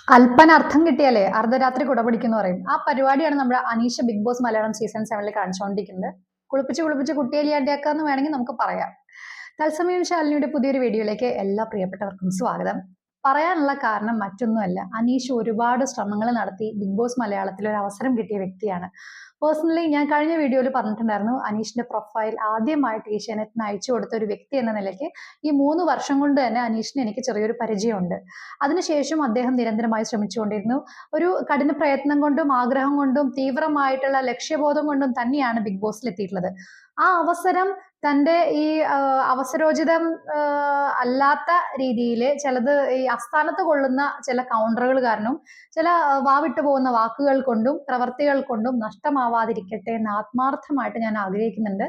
അല്പന അർത്ഥം കിട്ടിയാലേ അർദ്ധരാത്രി കുടപിടിക്കുന്നു പറയും. ആ പരിപാടിയാണ് നമ്മുടെ Aneesha Bigg Boss Malayalam season 7 കാണിച്ചുകൊണ്ടിരിക്കുന്നത്. കുളിപ്പിച്ച് കുളിപ്പിച്ച് കുട്ടിയേലിയാണ്ടിയാക്കാന്ന് വേണമെങ്കിൽ നമുക്ക് പറയാം. തത്സമയം ശാലിനിയുടെ പുതിയൊരു വീഡിയോയിലേക്ക് എല്ലാ പ്രിയപ്പെട്ടവർക്കും സ്വാഗതം. പറയാനുള്ള കാരണം മറ്റൊന്നുമല്ല, അനീഷ് ഒരുപാട് ശ്രമങ്ങൾ നടത്തി ബിഗ് ബോസ് മലയാളത്തിൽ ഒരു അവസരം കിട്ടിയ വ്യക്തിയാണ്. പേഴ്സണലി ഞാൻ കഴിഞ്ഞ വീഡിയോയിൽ പറഞ്ഞിട്ടുണ്ടായിരുന്നു, അനീഷിന്റെ പ്രൊഫൈൽ ആദ്യമായിട്ട് ഏഷ്യാനെറ്റിന് അയച്ചു കൊടുത്ത ഒരു വ്യക്തി എന്ന നിലയ്ക്ക് ഈ 3 വർഷം കൊണ്ട് തന്നെ അനീഷിന് എനിക്ക് ചെറിയൊരു പരിചയമുണ്ട്. അതിനുശേഷം അദ്ദേഹം നിരന്തരമായി ശ്രമിച്ചുകൊണ്ടിരുന്നു. ഒരു കഠിന പ്രയത്നം കൊണ്ടും ആഗ്രഹം കൊണ്ടും തീവ്രമായിട്ടുള്ള ലക്ഷ്യബോധം കൊണ്ടും തന്നെയാണ് ബിഗ് ബോസിൽ എത്തിയിട്ടുള്ളത്. ആ അവസരം തന്റെ ഈ അവസരോചിതം അല്ലാത്ത രീതിയിൽ ചിലത് ഈ അസ്ഥാനത്ത് കൊള്ളുന്ന ചില കൗണ്ടറുകൾ കാരണം, ചില വാവിട്ടു പോകുന്ന വാക്കുകൾ കൊണ്ടും പ്രവർത്തികൾ കൊണ്ടും നഷ്ടമാവാതിരിക്കട്ടെ എന്ന് ആത്മാർത്ഥമായിട്ട് ഞാൻ ആഗ്രഹിക്കുന്നുണ്ട്.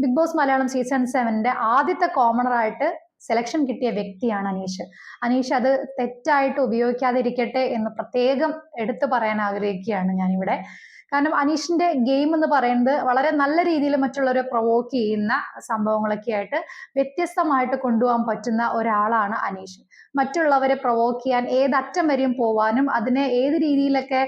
ബിഗ് ബോസ് മലയാളം സീസൺ 7 ആദ്യത്തെ കോമണറായിട്ട് സെലക്ഷൻ കിട്ടിയ വ്യക്തിയാണ് അനീഷ്. അനീഷ് അത് തെറ്റായിട്ട് ഉപയോഗിക്കാതിരിക്കട്ടെ എന്ന് പ്രത്യേകം എടുത്തു പറയാൻ ആഗ്രഹിക്കുകയാണ് ഞാനിവിടെ. കാരണം അനീഷിന്റെ ഗെയിം എന്ന് പറയുന്നത് വളരെ നല്ല രീതിയിൽ മറ്റുള്ളവരെ പ്രൊവോക്ക് ചെയ്യുന്ന സംഭവങ്ങളൊക്കെ ആയിട്ട് വ്യത്യസ്തമായിട്ട് കൊണ്ടുപോകാൻ പറ്റുന്ന ഒരാളാണ് അനീഷ്. മറ്റുള്ളവരെ പ്രൊവോക്ക് ചെയ്യാൻ ഏതറ്റം വരെയും പോവാനും അതിനെ ഏത് രീതിയിലൊക്കെ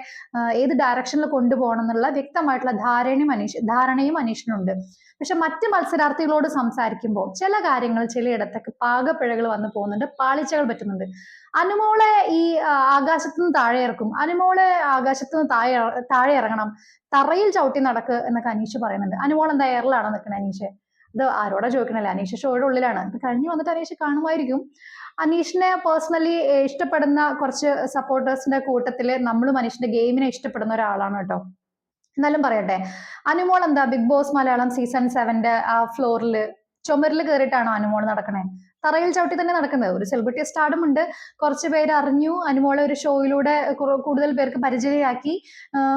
ഏത് ഡയറക്ഷനിൽ കൊണ്ടുപോകണം എന്നുള്ള വ്യക്തമായിട്ടുള്ള ധാരണയും അനീഷിനുണ്ട്. പക്ഷെ മറ്റ് മത്സരാർത്ഥികളോട് സംസാരിക്കുമ്പോൾ ചില കാര്യങ്ങൾ ചിലയിടത്തൊക്കെ പാകപ്പിഴകൾ വന്നു പോകുന്നുണ്ട്, പാളിച്ചകൾ പറ്റുന്നുണ്ട്. അനുമോളെ ഈ ആകാശത്ത് നിന്ന് താഴെ ഇറക്കും, അനുമോളെ ആകാശത്ത് നിന്ന് താഴെ ഇറങ്ങണം, തറയിൽ ചവിട്ടി നടക്ക് എന്നൊക്കെ അനീഷ് പറയുന്നുണ്ട്. അനുമോൾ എന്താ എയറിലാണോ നിൽക്കുന്നത് അനീഷ്? ഇത് ആരോടാ ചോദിക്കണല്ലേ? അനീഷ് ഷോയുടെ ഉള്ളിലാണ്. ഇത് കഴിഞ്ഞ് വന്നിട്ട് അനീഷ് കാണുമായിരിക്കും. അനീഷിനെ പേഴ്സണലി ഇഷ്ടപ്പെടുന്ന കുറച്ച് സപ്പോർട്ടേഴ്സിന്റെ കൂട്ടത്തില് നമ്മളും അനീഷിന്റെ ഗെയിമിനെ ഇഷ്ടപ്പെടുന്ന ഒരാളാണ് കേട്ടോ. എന്നാലും പറയട്ടെ, അനുമോൾ എന്താ ബിഗ് ബോസ് മലയാളം സീസൺ 7 ആ ഫ്ലോറിൽ ചുമരിൽ കയറിയിട്ടാണോ അനുമോൾ നടക്കണേ? തറയിൽ ചവിട്ടി തന്നെ നടക്കുന്നത്. ഒരു സെലിബ്രിറ്റി സ്റ്റാർഡും ഉണ്ട്. കുറച്ച് പേര് അറിഞ്ഞു, അനുമോളെ ഒരു ഷോയിലൂടെ കൂടുതൽ പേർക്ക് പരിചയമാക്കി.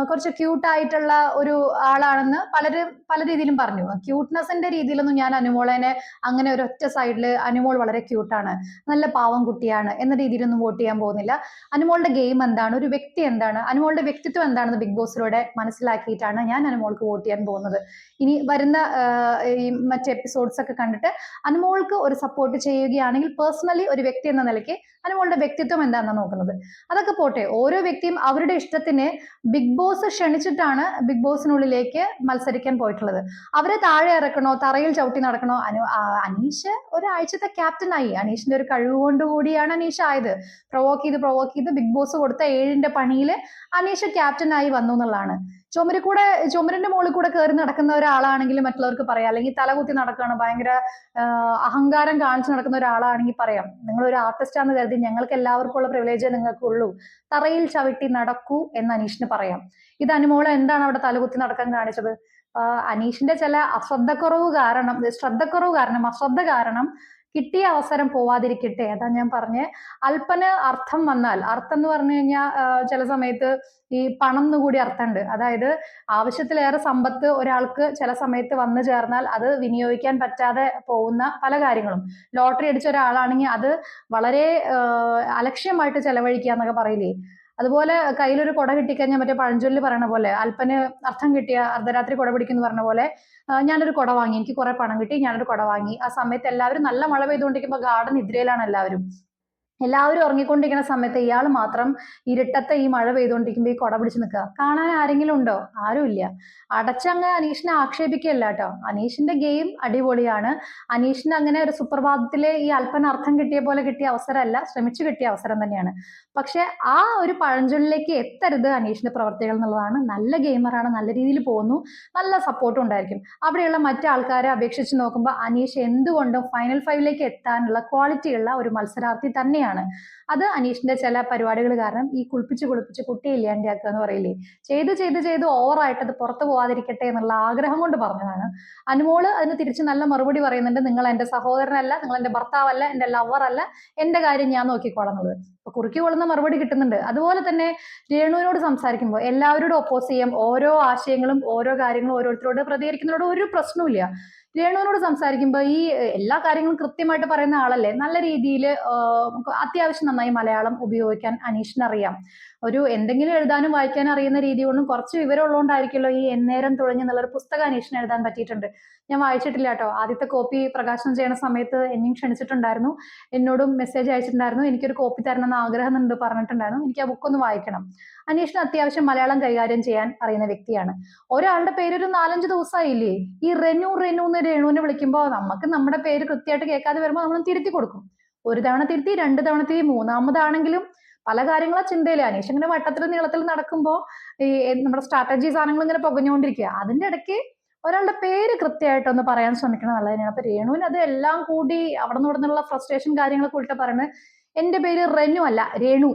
കുറച്ച് ക്യൂട്ട് ആയിട്ടുള്ള ഒരു ആളാണെന്ന് പലരും പല രീതിയിലും പറഞ്ഞു. ക്യൂട്ട്നെസിന്റെ രീതിയിലൊന്നും ഞാൻ അനുമോളനെ അങ്ങനെ ഒരു ഒറ്റ സൈഡിൽ അനുമോൾ വളരെ ക്യൂട്ടാണ്, നല്ല പാവം കുട്ടിയാണ് എന്ന രീതിയിലൊന്നും വോട്ട് ചെയ്യാൻ പോകുന്നില്ല. അനുമോളുടെ ഗെയിം എന്താണ്, ഒരു വ്യക്തി എന്താണ്, അനുമോളുടെ വ്യക്തിത്വം എന്താണെന്ന് ബിഗ് ബോസിലൂടെ മനസ്സിലാക്കിയിട്ടാണ് ഞാൻ അനുമോൾക്ക് വോട്ട് ചെയ്യാൻ പോകുന്നത്. ഇനി വരുന്ന ഈ മറ്റ് എപ്പിസോഡ്സ് ഒക്കെ കണ്ടിട്ട് അനുമോൾക്ക് ഒരു സപ്പോർട്ട് ചെയ്യുകയാണെങ്കിൽ പേഴ്സണലി ഒരു വ്യക്തി എന്ന നിലയ്ക്ക് അനുമോളുടെ വ്യക്തിത്വം എന്താണെന്ന് നോക്കുന്നത്. അതൊക്കെ പോട്ടെ, ഓരോ വ്യക്തിയും അവരുടെ ഇഷ്ടത്തിന് ബിഗ് ബോസ് ക്ഷണിച്ചിട്ടാണ് ബിഗ് ബോസിനുള്ളിലേക്ക് മത്സരിക്കാൻ പോയിട്ടുള്ളത്. അവരെ താഴെ ഇറക്കണോ തറയിൽ ചവിട്ടി നടക്കണോ? അനീഷ് ഒരാഴ്ചത്തെ ക്യാപ്റ്റനായി. അനീഷിന്റെ ഒരു കഴിവ് കൊണ്ടുകൂടിയാണ് അനീഷ് ആയത്. പ്രൊവോക്ക് ചെയ്ത് ബിഗ് ബോസ് കൊടുത്ത 7ന്റെ പണിയിൽ അനീഷ് ക്യാപ്റ്റനായി വന്നു എന്നുള്ളതാണ്. ചുമരിന്റെ മുകളിൽ കൂടെ കയറി നടക്കുന്ന ഒരാളാണെങ്കിൽ മറ്റുള്ളവർക്ക് പറയാം, അല്ലെങ്കിൽ തലകുത്തി നടക്കുകയാണ്, ഭയങ്കര അഹങ്കാരം കാണിച്ചു നടക്കുന്ന ഒരാളാണെങ്കിൽ പറയാം, നിങ്ങൾ ഒരു ആർട്ടിസ്റ്റാന്ന് കരുതി ഞങ്ങൾക്ക് എല്ലാവർക്കും ഉള്ള പ്രിവിലേജേ നിങ്ങൾക്കുള്ളൂ, തറയിൽ ചവിട്ടി നടക്കൂ എന്ന് അനീഷിന് പറയാം. ഇത് അനുമോള് എന്താണ് അവിടെ തലകുത്തി നടക്കാൻ കാണിച്ചത്? അനീഷിന്റെ ചില അശ്രദ്ധ കാരണം കിട്ടിയ അവസരം പോവാതിരിക്കട്ടെ. അതാ ഞാൻ പറഞ്ഞ, അല്പന് അർത്ഥം വന്നാൽ, അർത്ഥം എന്ന് പറഞ്ഞു കഴിഞ്ഞാൽ ചില സമയത്ത് ഈ പണം എന്നുകൂടി അർത്ഥമുണ്ട്. അതായത് ആവശ്യത്തിലേറെ സമ്പത്ത് ഒരാൾക്ക് ചില സമയത്ത് വന്നു ചേർന്നാൽ അത് വിനിയോഗിക്കാൻ പറ്റാതെ പോകുന്ന പല കാര്യങ്ങളും. ലോട്ടറി അടിച്ച ഒരാളാണെങ്കിൽ അത് വളരെ അലക്ഷ്യമായിട്ട് ചെലവഴിക്കുക എന്നൊക്കെ പറയില്ലേ, അതുപോലെ കയ്യിലൊരു കുട കിട്ടിക്കഴിഞ്ഞാൽ മറ്റേ പഴഞ്ചൊല്ല് പറയണ പോലെ, അല്പന് അർത്ഥം കിട്ടിയ അർദ്ധരാത്രി കുട പിടിക്കുന്നു പറഞ്ഞ പോലെ, ഞാനൊരു കുട വാങ്ങി, എനിക്ക് കുറെ പണം കിട്ടി, ഞാനൊരു കുട വാങ്ങി. ആ സമയത്ത് എല്ലാവരും നല്ല മഴ പെയ്തുകൊണ്ടിരിക്കുമ്പോൾ ഗാർഡൻ നിദ്രയിലാണ് എല്ലാവരും ഉറങ്ങിക്കൊണ്ടിരിക്കുന്ന സമയത്ത് ഇയാൾ മാത്രം ഇരുട്ടത്തെ ഈ മഴ പെയ്തുകൊണ്ടിരിക്കുമ്പോൾ ഈ കുട പിടിച്ച് നിൽക്കുക. കാണാൻ ആരെങ്കിലും ഉണ്ടോ? ആരുമില്ല. അടച്ചങ്ങ് അനീഷിനെ ആക്ഷേപിക്കുകയല്ല കേട്ടോ. അനീഷിന്റെ ഗെയിം അടിപൊളിയാണ്. അനീഷിന് അങ്ങനെ ഒരു സുപ്രഭാതത്തിലെ ഈ അല്പന അർത്ഥം കിട്ടിയ പോലെ കിട്ടിയ അവസരമല്ല, ശ്രമിച്ചു കിട്ടിയ അവസരം തന്നെയാണ്. പക്ഷെ ആ ഒരു പഴഞ്ചൊല്ലിലേക്ക് എത്തരുത് അനീഷിന്റെ പ്രവർത്തികൾ എന്നുള്ളതാണ്. നല്ല ഗെയിമറാണ്, നല്ല രീതിയിൽ പോകുന്നു, നല്ല സപ്പോർട്ടും ഉണ്ടായിരിക്കും. അവിടെയുള്ള മറ്റു ആൾക്കാരെ അപേക്ഷിച്ച് നോക്കുമ്പോൾ അനീഷ് എന്തുകൊണ്ടും ഫൈനൽ 5ലേക്ക് എത്താനുള്ള ക്വാളിറ്റി ഉള്ള ഒരു മത്സരാർത്ഥി തന്നെയാണ്. അത് അനീഷിന്റെ ചില പരിപാടികൾ കാരണം ഈ കുളിപ്പിച്ച് കുട്ടിയെ ഇല്ലാണ്ടാക്കുക എന്ന് പറയില്ലേ, ചെയ്ത് ഓവറായിട്ട് അത് പുറത്തു പോവാതിരിക്കട്ടെ എന്നുള്ള ആഗ്രഹം കൊണ്ട് പറഞ്ഞതാണ്. അനുമോള് അതിന് തിരിച്ച് നല്ല മറുപടി പറയുന്നുണ്ട്, നിങ്ങൾ എന്റെ സഹോദരനല്ല, നിങ്ങൾ എന്റെ ഭർത്താവല്ല, എന്റെ ലവർ അല്ല, എന്റെ കാര്യം ഞാൻ നോക്കിക്കോളാം എന്നുള്ളത്. അപ്പൊ കുറുക്കി കൊള്ളുന്ന മറുപടി കിട്ടുന്നുണ്ട്. അതുപോലെ തന്നെ രേണുവിനോട് സംസാരിക്കുമ്പോൾ എല്ലാവരോടും ഒപ്പോസ് ചെയ്യാം, ഓരോ ആശയങ്ങളും ഓരോ കാര്യങ്ങളും ഓരോരുത്തരോട് പ്രതികരിക്കുന്നതിനോട് ഒരു പ്രശ്നവുമില്ല. രേണുവിനോട് സംസാരിക്കുമ്പോൾ ഈ എല്ലാ കാര്യങ്ങളും കൃത്യമായിട്ട് പറയുന്ന ആളല്ലേ, നല്ല രീതിയിൽ അത്യാവശ്യം നന്നായി മലയാളം ഉപയോഗിക്കാൻ അനീഷിന് അറിയാം. ഒരു എന്തെങ്കിലും എഴുതാനും വായിക്കാനും അറിയുന്ന രീതി കൊണ്ടും കുറച്ച് വിവരമുള്ളതുകൊണ്ടായിരിക്കുമല്ലോ ഈ എന്നേരം തുഴഞ്ഞ് എന്നുള്ളൊരു പുസ്തകം അനീഷിന് എഴുതാൻ പറ്റിയിട്ടുണ്ട്. ഞാൻ വായിച്ചിട്ടില്ല കേട്ടോ. ആദ്യത്തെ കോപ്പി പ്രകാശനം ചെയ്യുന്ന സമയത്ത് എന്നെയും ക്ഷണിച്ചിട്ടുണ്ടായിരുന്നു. എന്നോടും മെസ്സേജ് അയച്ചിട്ടുണ്ടായിരുന്നു. എനിക്കൊരു കോപ്പി തരണമെന്ന് ആഗ്രഹം ഉണ്ട് പറഞ്ഞിട്ടുണ്ടായിരുന്നു. എനിക്ക് ആ ബുക്ക് ഒന്ന് വായിക്കണം. അനീഷിന് അത്യാവശ്യം മലയാളം കൈകാര്യം ചെയ്യാൻ അറിയുന്ന വ്യക്തിയാണ്. ഒരാളുടെ പേര് ഒരു 4-5 ദിവസമായില്ലേ, ഈ റെനു റെനു എന്ന് രേണുവിനെ വിളിക്കുമ്പോൾ നമുക്ക് നമ്മുടെ പേര് കൃത്യമായിട്ട് കേൾക്കാതെ വരുമ്പോൾ നമ്മൾ തിരുത്തി കൊടുക്കും. ഒരു തവണ തിരുത്തി, 2 തവണ തിരുത്തി, മൂന്നാമതാണെങ്കിലും പല കാര്യങ്ങളാ ചിന്തയില്. അനീഷ് ഇങ്ങനെ വട്ടത്തിലും നീളത്തിലും നടക്കുമ്പോൾ ഈ നമ്മുടെ സ്ട്രാറ്റജി സാധനങ്ങൾ ഇങ്ങനെ പുകഞ്ഞുകൊണ്ടിരിക്കുക. അതിന്റെ ഇടയ്ക്ക് ഒരാളുടെ പേര് കൃത്യമായിട്ടൊന്ന് പറയാൻ ശ്രമിക്കണം നല്ലത് തന്നെയാണ്. അപ്പൊ രേണുവിന് അത് എല്ലാം കൂടി അവിടെ നിന്ന് ഇവിടെ നിന്നുള്ള ഫ്രസ്ട്രേഷൻ കാര്യങ്ങളൊക്കെ ഉൾട്ട് പറയുന്നത്, എന്റെ പേര് റെനു അല്ല രേണു,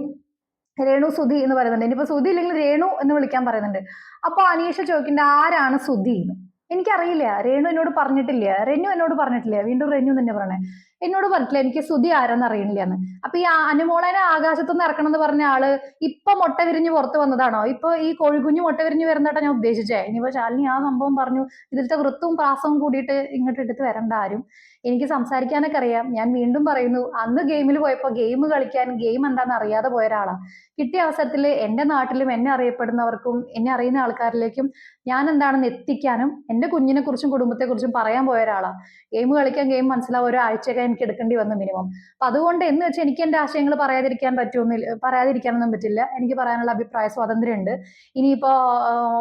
രേണു സുധി എന്ന് പറയുന്നുണ്ട്. ഇനിയിപ്പോ സുധി ഇല്ലെങ്കിൽ രേണു എന്ന് വിളിക്കാൻ പറയുന്നുണ്ട്. അപ്പൊ അനീഷ ചോദിക്കേണ്ട ആരാണ് സുധി എന്ന്. എനിക്കറിയില്ല, രേണു എന്നോട് പറഞ്ഞിട്ടില്ല, റെനു എന്നോട് പറഞ്ഞിട്ടില്ല, വീണ്ടും റെനു തന്നെ പറയണേ, എന്നോട് പറഞ്ഞിട്ടില്ല എനിക്ക് സുധി ആരെന്ന് അറിയണില്ല എന്ന്. അപ്പൊ ഈ അനുമോളനെ ആകാശത്തുനിന്ന് ഇറക്കണം എന്ന് പറഞ്ഞ ആള് ഇപ്പൊ മുട്ട വിരിഞ്ഞ് പുറത്ത് വന്നതാണോ? ഇപ്പൊ ഈ കോഴിക്കുഞ്ഞ് മുട്ട വിരിഞ്ഞ് വരുന്നതായിട്ടാ ഞാൻ ഉദ്ദേശിച്ചേ. ഇനിയിപ്പോ ശാലിനി ആ സംഭവം പറഞ്ഞു, ഇതിലത്തെ വൃത്തവും പ്രാസവും കൂടിയിട്ട് ഇങ്ങോട്ട് എടുത്ത് വരണ്ട ആരും. എനിക്ക് സംസാരിക്കാനൊക്കെ അറിയാം. ഞാൻ വീണ്ടും പറയുന്നു, അന്ന് ഗെയിമിൽ പോയപ്പോ ഗെയിം കളിക്കാൻ ഗെയിം എന്താണെന്ന് അറിയാതെ പോയ ഒരാളാണ്. കിട്ടിയ അവസരത്തിൽ എന്റെ നാട്ടിലും എന്നെ അറിയപ്പെടുന്നവർക്കും എന്നെ അറിയുന്ന ആൾക്കാരിലേക്കും ഞാൻ എന്താണെന്ന് എത്തിക്കാനും എന്റെ കുഞ്ഞിനെ കുറിച്ചും കുടുംബത്തെ കുറിച്ചും പറയാൻ പോയ ഒരാളാണ്. ഗെയിം കളിക്കാൻ ഗെയിം മനസ്സിലാവും ഒരാഴ്ചയൊക്കെ എനിക്ക് എടുക്കേണ്ടി വന്നു മിനിമം. അപ്പൊ അതുകൊണ്ട് എന്ന് വെച്ചാൽ എനിക്ക് എന്റെ ആശയങ്ങൾ പറയാതിരിക്കാനൊന്നും പറ്റില്ല. എനിക്ക് പറയാനുള്ള അഭിപ്രായ സ്വാതന്ത്ര്യം ഉണ്ട്. ഇനിയിപ്പോ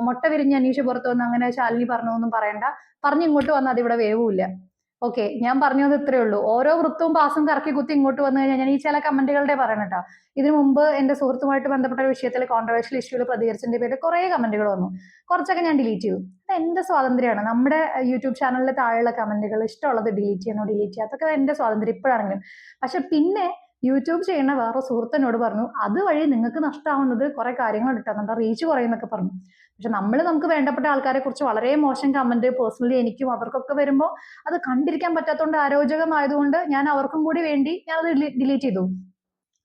മുട്ട വിരിഞ്ഞ് അനീഷ് പുറത്തു വന്ന് അങ്ങനെ ശാലിനി പറഞ്ഞൊന്നും പറയണ്ട. ഇങ്ങോട്ട് വന്നാൽ അതിവിടെ വേവില്ല. ഓക്കെ, ഞാൻ പറഞ്ഞത് ഇത്രേ ഉള്ളൂ. ഓരോ വൃത്തവും പാസും കറക്കി കുത്തി ഇങ്ങോട്ട് വന്നു കഴിഞ്ഞാൽ ഞാൻ ഈ ചില കമന്റുകളുടെ പറയണം കേട്ടോ. ഇതിനു മുമ്പ് എന്റെ സുഹൃത്തുമായിട്ട് ബന്ധപ്പെട്ട ഒരു വിഷയത്തിൽ കോൺട്രവേഴ്ഷ്യൽ ഇഷ്യൂവിൽ പ്രതികരിച്ചതിന്റെ പേരിൽ കുറെ കമന്റുകൾ വന്നു. കുറച്ചൊക്കെ ഞാൻ ഡിലീറ്റ് ചെയ്തു. അത് എന്റെ സ്വാതന്ത്ര്യമാണ്. നമ്മുടെ യൂട്യൂബ് ചാനലിലെ താഴെയുള്ള കമന്റുകൾ ഇഷ്ടമുള്ളത് ഡിലീറ്റ് ചെയ്യണോ ഡിലീറ്റ് ചെയ്യാം, അതൊക്കെ എന്റെ സ്വാതന്ത്ര്യം ഇപ്പോഴാണെങ്കിലും. പക്ഷെ പിന്നെ യൂട്യൂബ് ചെയ്യുന്ന വേറെ സുഹൃത്തിനോട് പറഞ്ഞു, അതുവഴി നിങ്ങൾക്ക് നഷ്ടമാവുന്നത് കുറെ കാര്യങ്ങൾ ഇട്ടാ, നമ്മുടെ റീച്ച് കുറയുന്നൊക്കെ പറഞ്ഞു. പക്ഷെ നമുക്ക് വേണ്ടപ്പെട്ട ആൾക്കാരെ കുറിച്ച് വളരെ മോശം കമന്റ് പേഴ്സണലി എനിക്കും അവർക്കൊക്കെ വരുമ്പോൾ അത് കണ്ടിരിക്കാൻ പറ്റാത്തതുകൊണ്ട് അരോചകമായതുകൊണ്ട് ഞാൻ അവർക്കും കൂടി വേണ്ടി ഞാൻ അത് ഡിലീറ്റ് ചെയ്തു.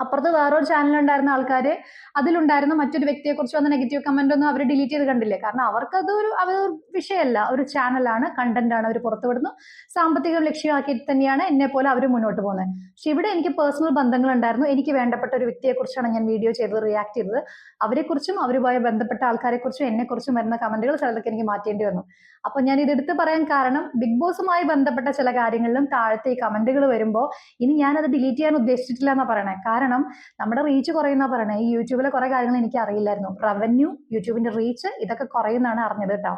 അപ്പുറത്ത് വേറൊരു ചാനൽ ഉണ്ടായിരുന്ന ആൾക്കാര് അതിലുണ്ടായിരുന്ന മറ്റൊരു വ്യക്തിയെ കുറിച്ച് വന്ന നെഗറ്റീവ് കമന്റ് ഒന്നും അവർ ഡിലീറ്റ് ചെയ്ത് കണ്ടില്ലേ. കാരണം അവർക്ക് അവർ വിഷയമല്ല, ഒരു ചാനലാണ്, കണ്ടന്റ് ആണ് അവർ പുറത്തുവിടുന്നു. സാമ്പത്തികം ലക്ഷ്യമാക്കി തന്നെയാണ് എന്നെ പോലെ അവർ മുന്നോട്ട് പോകുന്നത്. പക്ഷെ ഇവിടെ എനിക്ക് പേഴ്സണൽ ബന്ധങ്ങൾ ഉണ്ടായിരുന്നു. എനിക്ക് വേണ്ടപ്പെട്ട ഒരു വ്യക്തിയെ കുറിച്ചാണ് ഞാൻ വീഡിയോ ചെയ്തത്, റിയാക്ട് ചെയ്തത്. അവരെക്കുറിച്ചും അവരുമായി ബന്ധപ്പെട്ട ആൾക്കാരെ കുറിച്ചും എന്നെ കുറിച്ചും വരുന്ന കമന്റുകൾ ചിലതൊക്കെ എനിക്ക് മാറ്റേണ്ടി വന്നു. അപ്പൊ ഞാൻ ഇത് എടുത്ത് പറയാൻ കാരണം, ബിഗ് ബോസുമായി ബന്ധപ്പെട്ട ചില കാര്യങ്ങളിലും താഴത്തെ ഈ കമന്റുകൾ വരുമ്പോൾ ഇനി ഞാനത് ഡിലീറ്റ് ചെയ്യാൻ ഉദ്ദേശിച്ചിട്ടില്ല എന്നാ പറയണേ. കാരണം നമ്മുടെ റീച്ച് കുറയുന്ന പറയണേ. ഈ യൂട്യൂബിലെ കുറെ കാര്യങ്ങൾ എനിക്ക് അറിയില്ലായിരുന്നു. റവന്യൂ, യൂട്യൂബിന്റെ റീച്ച് ഇതൊക്കെ കുറയുന്നതാണ് അറിഞ്ഞത് കേട്ടോ.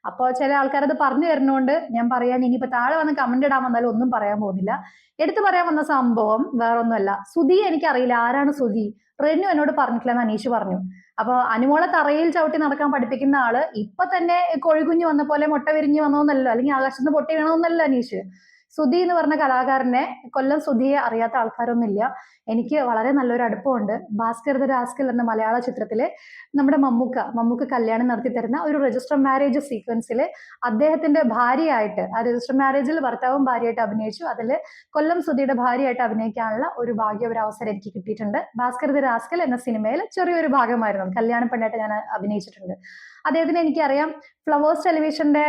അപ്പോൾ ചില ആൾക്കാർ അത് പറഞ്ഞു തരുന്നോണ്ട് ഞാൻ പറയാൻ, ഇനിയിപ്പോ താഴെ വന്ന് കമന്റ് ഇടാൻ വന്നാലും ഒന്നും പറയാൻ പോകുന്നില്ല. എടുത്തു പറയാൻ വന്ന സംഭവം വേറൊന്നുമല്ല. സുധി എനിക്കറിയില്ല, ആരാണ് സുധി? റെനു എന്നോട് പറഞ്ഞിട്ടില്ലെന്ന് അനീഷ് പറഞ്ഞു. അപ്പൊ അനുമോളെ തറയിൽ ചവിട്ടി നടക്കാൻ പഠിപ്പിക്കുന്ന ആള് ഇപ്പൊ തന്നെ കോഴിക്കുഞ്ഞ് വന്ന പോലെ മുട്ട വിരിഞ്ഞ് വന്നോന്നല്ലോ, അല്ലെങ്കിൽ ആകാശത്ത് പൊട്ടി വീണോന്നല്ലോ അനീഷ്. സുധി എന്ന് പറഞ്ഞ കലാകാരനെ, കൊല്ലം സുധിയെ അറിയാത്ത ആൾക്കാരൊന്നുമില്ല. എനിക്ക് വളരെ നല്ലൊരു അടുപ്പമുണ്ട്. ഭാസ്കർ ദ രാസ്കൽ എന്ന മലയാള ചിത്രത്തില് നമ്മുടെ മമ്മൂക്ക കല്യാണം നടത്തി തരുന്ന ഒരു രജിസ്റ്റർ മാരേജ് സീക്വൻസിൽ അദ്ദേഹത്തിന്റെ ഭാര്യയായിട്ട്, ആ രജിസ്റ്റർ മാരേജിൽ ഭർത്താവും ഭാര്യയായിട്ട് അഭിനയിച്ചു. അതിൽ കൊല്ലം സുധിയുടെ ഭാര്യയായിട്ട് അഭിനയിക്കാനുള്ള ഒരു ഭാഗ്യ, ഒരു അവസരം എനിക്ക് കിട്ടിയിട്ടുണ്ട്. ഭാസ്കർ ദ രാസ്കൽ എന്ന സിനിമയിൽ ചെറിയൊരു ഭാഗമായിരുന്നു, കല്യാണ പെണ്ണായിട്ട് ഞാൻ അഭിനയിച്ചിട്ടുണ്ട്. അദ്ദേഹത്തിന് എനിക്കറിയാം. ഫ്ലവേഴ്സ് ടെലിവിഷന്റെ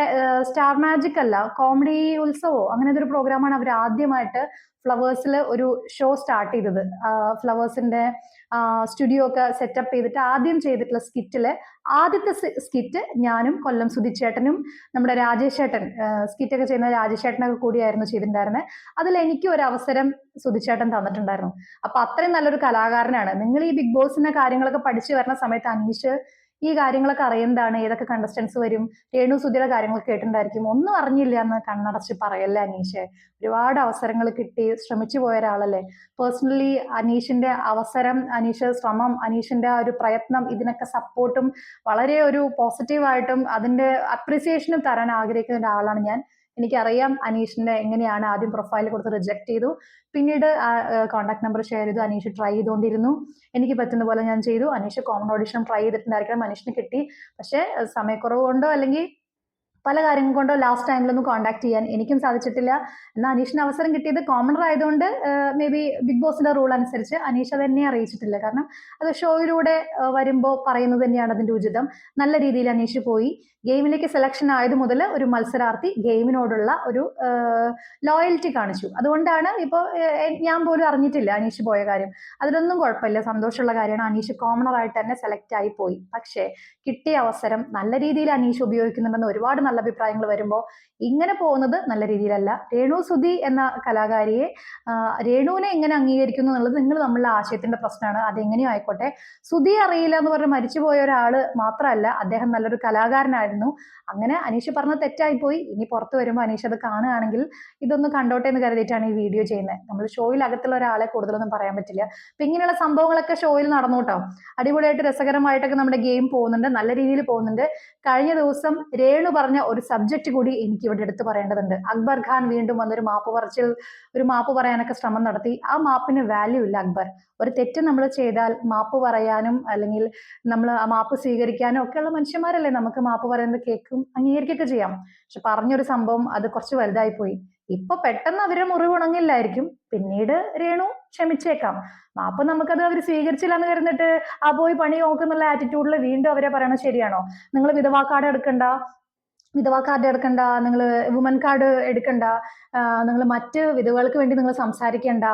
സ്റ്റാർ മാജിക് അല്ല, കോമഡി ഉത്സവോ അങ്ങനത്തെ ഒരു പ്രോഗ്രാമാണ് അവർ ആദ്യമായിട്ട് ഫ്ലവേഴ്സിൽ ഒരു ഷോ സ്റ്റാർട്ട് ചെയ്തത്. ഫ്ലവേഴ്സിന്റെ സ്റ്റുഡിയോ ഒക്കെ സെറ്റപ്പ് ചെയ്തിട്ട് ആദ്യം ചെയ്തിട്ടുള്ള സ്കിറ്റില് ആദ്യത്തെ സ്കിറ്റ് ഞാനും കൊല്ലം സുധിച്ചേട്ടനും നമ്മുടെ രാജേഷ് ചേട്ടൻ, സ്കിറ്റ് ഒക്കെ ചെയ്യുന്ന രാജേഷ് ചേട്ടനൊക്കെ കൂടിയായിരുന്നു ചെയ്തിട്ടുണ്ടായിരുന്നത്. അതിൽ എനിക്ക് ഒരു അവസരം സുധിച്ചേട്ടൻ തന്നിട്ടുണ്ടായിരുന്നു. അപ്പൊ അത്രയും നല്ലൊരു കലാകാരനാണ്. നിങ്ങൾ ഈ ബിഗ് ബോസിന്റെ കാര്യങ്ങളൊക്കെ പഠിച്ചു വരുന്ന സമയത്ത് അനീഷ് ഈ കാര്യങ്ങളൊക്കെ അറിയുന്നതാണ്. ഏതൊക്കെ കണ്ടസ്റ്റൻസ് വരും, രേണു സുധിയുടെ കാര്യങ്ങളൊക്കെ കേട്ടിട്ടുണ്ടായിരിക്കും. ഒന്നും അറിഞ്ഞില്ല എന്ന് കണ്ണടച്ച് പറയല്ലേ അനീഷ്. ഒരുപാട് അവസരങ്ങൾ കിട്ടി ശ്രമിച്ചു പോയ ഒരാളല്ലേ. പേഴ്സണലി അനീഷിന്റെ അവസരം, അനീഷ് ശ്രമം, അനീഷിന്റെ ആ ഒരു പ്രയത്നം, ഇതിനൊക്കെ സപ്പോർട്ടും വളരെ ഒരു പോസിറ്റീവായിട്ടും അതിന്റെ അപ്രിസിയേഷനും തരാൻ ആഗ്രഹിക്കുന്ന ഒരാളാണ് ഞാൻ. എനിക്കറിയാം അനീഷിന്റെ എങ്ങനെയാണ്. ആദ്യം പ്രൊഫൈൽ കൊടുത്ത് റിജക്ട് ചെയ്തു, പിന്നീട് കോൺടാക്ട് നമ്പർ ഷെയർ ചെയ്തു. അനീഷ് ട്രൈ ചെയ്തുകൊണ്ടിരുന്നു. എനിക്ക് പറ്റുന്ന പോലെ ഞാൻ ചെയ്തു. അനീഷ് കോമൺ ഓഡിഷൻ ട്രൈ ചെയ്തിട്ടുണ്ടായിരിക്കണം, അനീഷിന് കിട്ടി. പക്ഷെ സമയക്കുറവ് കൊണ്ടോ അല്ലെങ്കിൽ പല കാര്യങ്ങൾ കൊണ്ടോ ലാസ്റ്റ് ടൈമിലൊന്നും കോൺടാക്ട് ചെയ്യാൻ എനിക്കും സാധിച്ചിട്ടില്ല. എന്നാൽ അനീഷിന് അവസരം കിട്ടിയത് കോമണർ ആയതുകൊണ്ട് മേ ബി ബിഗ് ബോസിന്റെ റൂൾ അനുസരിച്ച് അനീഷ് അതെന്നെ അറിയിച്ചിട്ടില്ല. കാരണം അത് ഷോയിലൂടെ വരുമ്പോൾ പറയുന്നത് തന്നെയാണ് അതിന്റെ ഉചിതം. നല്ല രീതിയിൽ അനീഷ് പോയി. ഗെയിമിലേക്ക് സെലക്ഷൻ ആയത് മുതൽ ഒരു മത്സരാർത്ഥി ഗെയിമിനോടുള്ള ഒരു ലോയൽറ്റി കാണിച്ചു. അതുകൊണ്ടാണ് ഇപ്പോൾ ഞാൻ പോലും അറിഞ്ഞിട്ടില്ല അനീഷ് പോയ കാര്യം. അതിലൊന്നും കുഴപ്പമില്ല, സന്തോഷമുള്ള കാര്യമാണ്. അനീഷ് കോമണർ ആയിട്ട് തന്നെ സെലക്ട് ആയി പോയി. പക്ഷേ കിട്ടിയ അവസരം നല്ല രീതിയിൽ അനീഷ് ഉപയോഗിക്കുന്നുണ്ടെന്ന് ഒരുപാട് നല്ല അഭിപ്രായങ്ങൾ വരുമ്പോൾ ഇങ്ങനെ പോകുന്നത് നല്ല രീതിയിലല്ല. രേണു സുധി എന്ന കലാകാരിയെ രേണുവിനെ എങ്ങനെ അംഗീകരിക്കുന്നു എന്നുള്ളത് നിങ്ങൾ തമ്മിലുള്ള ആശയത്തിന്റെ പ്രശ്നമാണ്. അതെങ്ങനെയും ആയിക്കോട്ടെ. സുധി അറിയില്ല എന്ന് പറഞ്ഞ് മരിച്ചുപോയ ഒരാള് മാത്രമല്ല, അദ്ദേഹം നല്ലൊരു കലാകാരനായിരുന്നു. അങ്ങനെ അനീഷ് പറഞ്ഞ തെറ്റായി പോയി. ഇനി പുറത്തു വരുമ്പോൾ അനീഷ് അത് കാണുകയാണെങ്കിൽ ഇതൊന്ന് കണ്ടോട്ടെ എന്ന് കരുതിയിട്ടാണ് ഈ വീഡിയോ ചെയ്യുന്നത്. നമ്മൾ ഷോയിൽ അകത്തുള്ള ഒരാളെ കൂടുതലൊന്നും പറയാൻ പറ്റില്ല. അപ്പൊ ഇങ്ങനെയുള്ള സംഭവങ്ങളൊക്കെ ഷോയിൽ നടന്നു കേട്ടോ. അടിപൊളിയായിട്ട് രസകരമായിട്ടൊക്കെ നമ്മുടെ ഗെയിം പോകുന്നുണ്ട്, നല്ല രീതിയിൽ പോകുന്നുണ്ട്. കഴിഞ്ഞ ദിവസം രേണു പറഞ്ഞ ഒരു സബ്ജക്റ്റ് കൂടി എനിക്ക് ഇവിടെ എടുത്തു പറയേണ്ടതുണ്ട്. അക്ബർ ഖാൻ വീണ്ടും വന്നൊരു മാപ്പ് പറയാനൊക്കെ ശ്രമം നടത്തി. ആ മാപ്പിന് വാല്യൂ ഇല്ല അക്ബർ. ഒരു തെറ്റ് നമ്മൾ ചെയ്താൽ മാപ്പ് പറയാനും അല്ലെങ്കിൽ നമ്മൾ ആ മാപ്പ് സ്വീകരിക്കാനും ഒക്കെയുള്ള മനുഷ്യന്മാരല്ലേ. നമുക്ക് മാപ്പ് പറയുന്നത് കേൾക്കും അംഗീകരിക്കുകയൊക്കെ ചെയ്യാം. പക്ഷെ പറഞ്ഞൊരു സംഭവം അത് കുറച്ച് വലുതായി പോയി. ഇപ്പൊ പെട്ടെന്ന് അവരെ മുറിവുണങ്ങില്ലായിരിക്കും, പിന്നീട് രേണു ക്ഷമിച്ചേക്കാം. മാപ്പ് നമുക്കത് അവർ സ്വീകരിച്ചില്ല എന്ന് കരുന്നിട്ട് ആ പോയി പണി നോക്കുന്നുള്ള ആറ്റിറ്റ്യൂഡിൽ വീണ്ടും അവരെ പറയണത് ശരിയാണോ? നിങ്ങൾ വിധവാ കാർഡ് എടുക്കണ്ട, നിങ്ങൾ വുമൻ കാർഡ് എടുക്കണ്ട, നിങ്ങൾ മറ്റ് വിധവകൾക്ക് വേണ്ടി നിങ്ങൾ സംസാരിക്കണ്ട,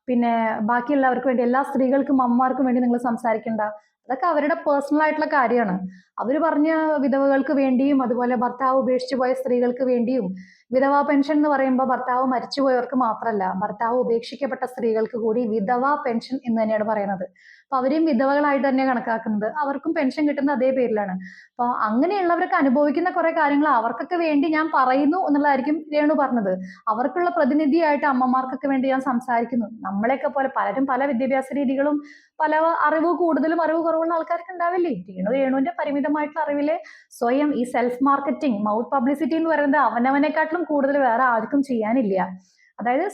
പിന്നെ ബാക്കിയുള്ളവർക്ക് വേണ്ടി എല്ലാ സ്ത്രീകൾക്കും അമ്മമാർക്കും വേണ്ടി നിങ്ങൾ സംസാരിക്കണ്ട. അതൊക്കെ അവരുടെ പേഴ്സണൽ ആയിട്ടുള്ള കാര്യമാണ്. അവർ പറഞ്ഞ വിധവകൾക്ക് വേണ്ടിയും അതുപോലെ ഭർത്താവ് ഉപേക്ഷിച്ചു പോയ സ്ത്രീകൾക്ക് വേണ്ടിയും. വിധവാ പെൻഷൻ എന്ന് പറയുമ്പോൾ ഭർത്താവ് മരിച്ചുപോയവർക്ക് മാത്രമല്ല, ഭർത്താവ് ഉപേക്ഷിക്കപ്പെട്ട സ്ത്രീകൾക്ക് കൂടി വിധവാ പെൻഷൻ എന്ന് തന്നെയാണ് പറയുന്നത്. അപ്പൊ അവരെയും വിധവകളായിട്ട് തന്നെ കണക്കാക്കുന്നത്. അവർക്കും പെൻഷൻ കിട്ടുന്ന അതേ പേരിലാണ്. അപ്പൊ അങ്ങനെയുള്ളവരൊക്കെ അനുഭവിക്കുന്ന കുറെ കാര്യങ്ങൾ അവർക്കൊക്കെ വേണ്ടി ഞാൻ പറയുന്നു എന്നുള്ളതായിരിക്കും രേണു പറഞ്ഞത്. അവർക്കുള്ള പ്രതിനിധിയായിട്ട് അമ്മമാർക്കൊക്കെ വേണ്ടി ഞാൻ സംസാരിക്കുന്നു. നമ്മളെയൊക്കെ പോലെ പലരും പല വിദ്യാഭ്യാസ രീതികളും പല അറിവ് കൂടുതലും അറിവ് കുറവുള്ള ആൾക്കാർക്ക് ഉണ്ടാവില്ലേ. രേണുവിന്റെ പരിമിതമായിട്ടുള്ള അറിവില് സ്വയം ഈ സെൽഫ് മാർക്കറ്റിംഗ്, മൗത്ത് പബ്ലിസിറ്റി എന്ന് പറയുന്നത് അവനവനെക്കാട്ടിലും കൂടുതൽ വേറെ ആർക്കും ചെയ്യാനില്ല. അതായത്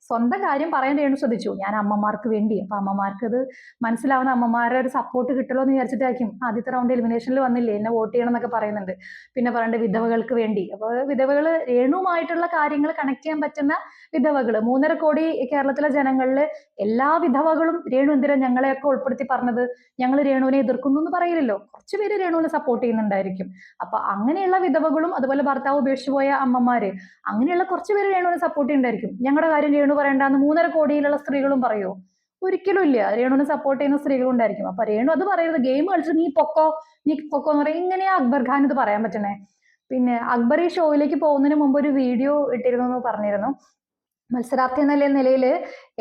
സ്വന്തം കാര്യം പറയാൻ രേണു ശ്രദ്ധിച്ചു. ഞാൻ അമ്മമാർക്ക് വേണ്ടി. അപ്പൊ അമ്മമാർക്ക് ഇത് മനസ്സിലാവുന്ന അമ്മമാരുടെ ഒരു സപ്പോർട്ട് കിട്ടുമല്ലോ എന്ന് വിചാരിച്ചിട്ടായിരിക്കും ആദ്യത്തെ റൗണ്ട് എലിമിനേഷനിൽ വന്നില്ലേ എന്നെ വോട്ട് ചെയ്യണം എന്നൊക്കെ പറയുന്നുണ്ട്. പിന്നെ പറയേണ്ട വിധവകൾക്ക് വേണ്ടി. അപ്പൊ വിധവകള് രേണുവുമായിട്ടുള്ള കാര്യങ്ങൾ കണക്ട് ചെയ്യാൻ പറ്റുന്ന വിധവകള് 3.5 കോടി കേരളത്തിലെ ജനങ്ങളില് എല്ലാ വിധവകളും രേണു എന്തിനാ ഞങ്ങളെയൊക്കെ ഉൾപ്പെടുത്തി പറഞ്ഞത്? ഞങ്ങൾ രേണുവിനെ എതിർക്കുന്നു എന്ന് പറയില്ലല്ലോ. കുറച്ചുപേര് രേണുവിനെ സപ്പോർട്ട് ചെയ്യുന്നുണ്ടായിരിക്കും. അപ്പൊ അങ്ങനെയുള്ള വിധവകളും അതുപോലെ ഭർത്താവ് ഉപേക്ഷിച്ചു പോയ അമ്മമാര്, അങ്ങനെയുള്ള കുറച്ചുപേര് രേണുവിനെ സപ്പോർട്ട് ചെയ്യുന്നുണ്ടായിരിക്കും. ഞങ്ങളുടെ കാര്യം രേണു പറയണ്ടെന്ന് 3.5 കോടിയിലുള്ള സ്ത്രീകളും പറയുമോ? ഒരിക്കലും ഇല്ല. രേണുവിനെ സപ്പോർട്ട് ചെയ്യുന്ന സ്ത്രീകളും ഉണ്ടായിരിക്കും. അപ്പൊ രേണു അത് പറയുന്നത് ഗെയിം കളിച്ച് നീ പൊക്കോ എന്ന് പറയും. ഇങ്ങനെയാ അക്ബർ ഖാൻ ഇത് പറയാൻ പറ്റണേ? പിന്നെ അക്ബർ ഈ ഷോയിലേക്ക് പോകുന്നതിന് മുമ്പ് ഒരു വീഡിയോ ഇട്ടിരുന്നു എന്ന് പറഞ്ഞിരുന്നു. മത്സരാർത്ഥി എന്ന നിലയിൽ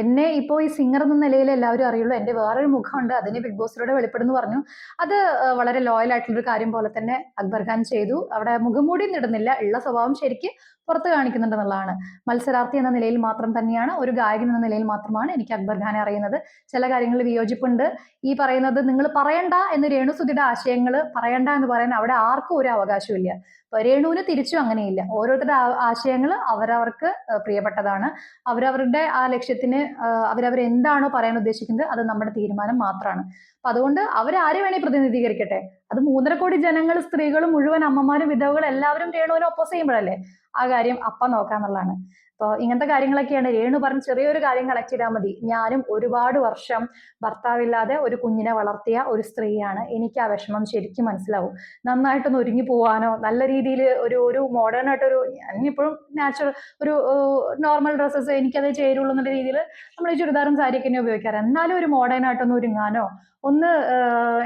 എന്നെ ഇപ്പോൾ ഈ സിംഗർ എന്ന നിലയിൽ എല്ലാവരും അറിയുള്ളൂ. എൻ്റെ വേറൊരു മുഖമുണ്ട്, അതിന് ബിഗ് ബോസിലൂടെ വെളിപ്പെടുന്നു പറഞ്ഞു. അത് വളരെ ലോയൽ ആയിട്ടുള്ളൊരു കാര്യം പോലെ തന്നെ അക്ബർ ഖാൻ ചെയ്തു. അവിടെ മുഖംമൂടിയൊന്നും ഇടുന്നില്ല, ഉള്ള സ്വഭാവം ശരിക്ക് പുറത്ത് കാണിക്കുന്നുണ്ടെന്നുള്ളതാണ്. മത്സരാർത്ഥി എന്ന നിലയിൽ മാത്രം തന്നെയാണ്, ഒരു ഗായകൻ എന്ന നിലയിൽ മാത്രമാണ് എനിക്ക് അക്ബർ ഖാനെ അറിയുന്നത്. ചില കാര്യങ്ങളിൽ വിയോജിപ്പുണ്ട്. ഈ പറയുന്നത് നിങ്ങൾ പറയണ്ട എന്ന് രേണുസുധിയുടെ ആശയങ്ങൾ പറയണ്ട എന്ന് പറയാൻ അവിടെ ആർക്കും ഒരു അവകാശവും ഇല്ല. രേണുവിന് തിരിച്ചും അങ്ങനെയില്ല. ഓരോരുത്തരുടെ ആശയങ്ങൾ അവരവർക്ക് പ്രിയപ്പെട്ടതാണ്. അവരവരുടെ ആ ലക്ഷ്യത്തിന് അവരെന്താണോ പറയാൻ ഉദ്ദേശിക്കുന്നത് അത് നമ്മുടെ തീരുമാനം മാത്രമാണ്. അപ്പൊ അതുകൊണ്ട് അവരാരെ വേണേ പ്രതിനിധീകരിക്കട്ടെ. അത് 3.5 കോടി ജനങ്ങൾ, സ്ത്രീകൾ മുഴുവൻ, അമ്മമാരും വിധവകളും എല്ലാവരും രേണുവിനെ ഒപ്പോസ് ചെയ്യുമ്പോഴല്ലേ ആ കാര്യം അപ്പം നോക്കാന്നുള്ളതാണ്. അപ്പോൾ ഇങ്ങനത്തെ കാര്യങ്ങളൊക്കെയാണ് രേണു പറഞ്ഞ് ചെറിയൊരു കാര്യം കളക്ട് ചെയ്താൽ മതി. ഞാനും ഒരുപാട് വർഷം ഭർത്താവില്ലാതെ ഒരു കുഞ്ഞിനെ വളർത്തിയ ഒരു സ്ത്രീയാണ്. എനിക്ക് ആ വിഷമം ശരിക്കും മനസ്സിലാവും. നന്നായിട്ടൊന്ന് ഒരുങ്ങി പോവാനോ നല്ല രീതിയിൽ ഒരു മോഡേൺ ആയിട്ടൊരു, ഇനിയിപ്പോഴും നാച്ചുറൽ ഒരു നോർമൽ ഡ്രസ്സസ് എനിക്കതേ ചേരുള്ളൂ എന്നുള്ള രീതിയിൽ നമ്മൾ ഈ ചുരിദാറും സാരിയൊക്കെ തന്നെ ഉപയോഗിക്കാറ്. എന്നാലും ഒരു മോഡേൺ ആയിട്ടൊന്ന് ഒരുങ്ങാനോ ഒന്ന്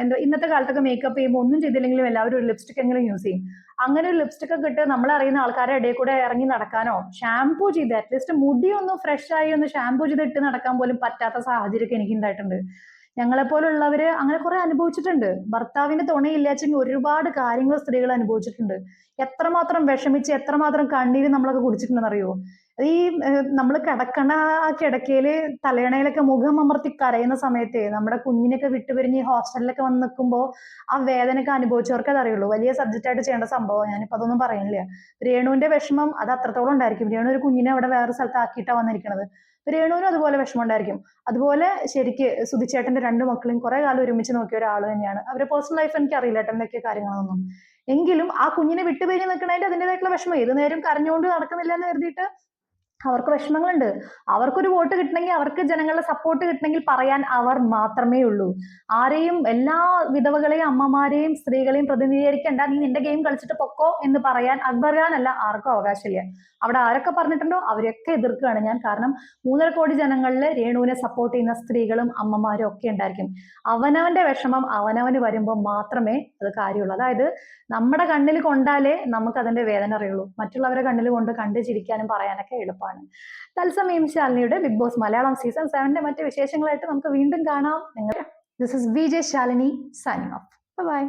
എന്താ, ഇന്നത്തെ കാലത്തൊക്കെ മേക്കപ്പ് ചെയ്യുമ്പോൾ ഒന്നും ചെയ്തില്ലെങ്കിലും എല്ലാവരും ഒരു ലിപ്സ്റ്റിക് എങ്കിലും യൂസ് ചെയ്യും. അങ്ങനെ ഒരു ലിപ്സ്റ്റിക് ഒക്കെ ഇട്ട് നമ്മളറിയുന്ന ആൾക്കാരുടെ ഇടയിൽ കൂടെ ഇറങ്ങി നടക്കാനോ ഷാംപൂ ചെയ്ത് അറ്റ്ലീസ്റ്റ് മുടി ഒന്ന് ഫ്രഷ് ആയി ഒന്ന് ഷാംപൂ ചെയ്ത് ഇട്ട് നടക്കാൻ പോലും പറ്റാത്ത സാഹചര്യമൊക്കെ എനിക്ക് ഉണ്ടായിട്ടുണ്ട്. ഞങ്ങളെപ്പോലുള്ളവര് അങ്ങനെ കുറെ അനുഭവിച്ചിട്ടുണ്ട്. ഭർത്താവിന്റെ തുണയില്ലാച്ചെങ്കിൽ ഒരുപാട് കാര്യങ്ങൾ സ്ത്രീകൾ അനുഭവിച്ചിട്ടുണ്ട്. എത്രമാത്രം വിഷമിച്ച് എത്രമാത്രം കണ്ണീര് നമ്മളൊക്കെ കുടിച്ചിട്ടുണ്ടെന്നറിയോ? ഈ നമ്മൾ കിടക്കണ ആ കിടക്കയില് തലയണയിലൊക്കെ മുഖം അമർത്തി കരയുന്ന സമയത്തെ നമ്മുടെ കുഞ്ഞിനൊക്കെ വിട്ടുപിരിഞ്ഞ് ഹോസ്റ്റലിലൊക്കെ വന്ന് നിൽക്കുമ്പോൾ ആ വേദനയൊക്കെ അനുഭവിച്ചവർക്ക് അത് അറിയുള്ളൂ. വലിയ സബ്ജക്റ്റ് ആയിട്ട് ചെയ്യേണ്ട സംഭവം, ഞാനിപ്പോ അതൊന്നും പറയുന്നില്ല. രേണുവിന്റെ വിഷമം അത് അത്രത്തോളം ഉണ്ടായിരിക്കും. രേണു ഒരു കുഞ്ഞിനെ അവിടെ വേറെ സ്ഥലത്ത് ആക്കിയിട്ടാണ് വന്നിരിക്കുന്നത്. രേണുവിനും അതുപോലെ വിഷമം ഉണ്ടായിരിക്കും. അതുപോലെ ശരിക്ക് സുധിച്ചേട്ടന്റെ 2 മക്കളെയും കുറെ കാലം ഒരുമിച്ച് നോക്കിയ ഒരാൾ തന്നെയാണ്. അവരുടെ പേഴ്സണൽ ലൈഫ് എനിക്ക് അറിയില്ല കേട്ടോ എന്തൊക്കെ കാര്യങ്ങളൊന്നും. എങ്കിലും ആ കുഞ്ഞിനെ വിട്ടുപിരിഞ്ഞ് നിൽക്കണതിന്റെ അതിൻ്റെതായിട്ടുള്ള വിഷമം, ഏത് നേരം കരഞ്ഞുകൊണ്ട് നടക്കുന്നില്ല എന്ന് കരുതിയിട്ട് അവർക്ക് വിഷമങ്ങളുണ്ട്. അവർക്കൊരു വോട്ട് കിട്ടണമെങ്കിൽ, അവർക്ക് ജനങ്ങളുടെ സപ്പോർട്ട് കിട്ടണമെങ്കിൽ പറയാൻ അവർ മാത്രമേ ഉള്ളൂ. ആരെയും, എല്ലാ വിധവകളെയും അമ്മമാരെയും സ്ത്രീകളെയും പ്രതിനിധീകരിക്കേണ്ട, നീ നിന്റെ ഗെയിം കളിച്ചിട്ട് പൊക്കോ എന്ന് പറയാനല്ല ആർക്കും അവകാശമില്ല. അവിടെ ആരൊക്കെ പറഞ്ഞിട്ടുണ്ടോ അവരൊക്കെ എതിർക്കുകയാണ് ഞാൻ. കാരണം 3.5 കോടി ജനങ്ങളിൽ രേണുവിനെ സപ്പോർട്ട് ചെയ്യുന്ന സ്ത്രീകളും അമ്മമാരും ഒക്കെ ഉണ്ടായിരിക്കും. അവനവന്റെ വിഷമം അവനവന് വരുമ്പോൾ മാത്രമേ അത് കാര്യമുള്ളൂ. അതായത് നമ്മുടെ കണ്ണിൽ കൊണ്ടാലേ നമുക്ക് അതിന്റെ വേദന അറിയുള്ളൂ. മറ്റുള്ളവരെ കണ്ണിൽ കൊണ്ട് കണ്ടു ചിരിക്കാനും പറയാനൊക്കെ എളുപ്പമാണ്. തത്സമയം ശാലിനിയുടെ ബിഗ് ബോസ് മലയാളം സീസൺ 7ന്റെ മറ്റ് വിശേഷങ്ങളായിട്ട് നമുക്ക് വീണ്ടും കാണാം. This is VJ Shalini signing off. By.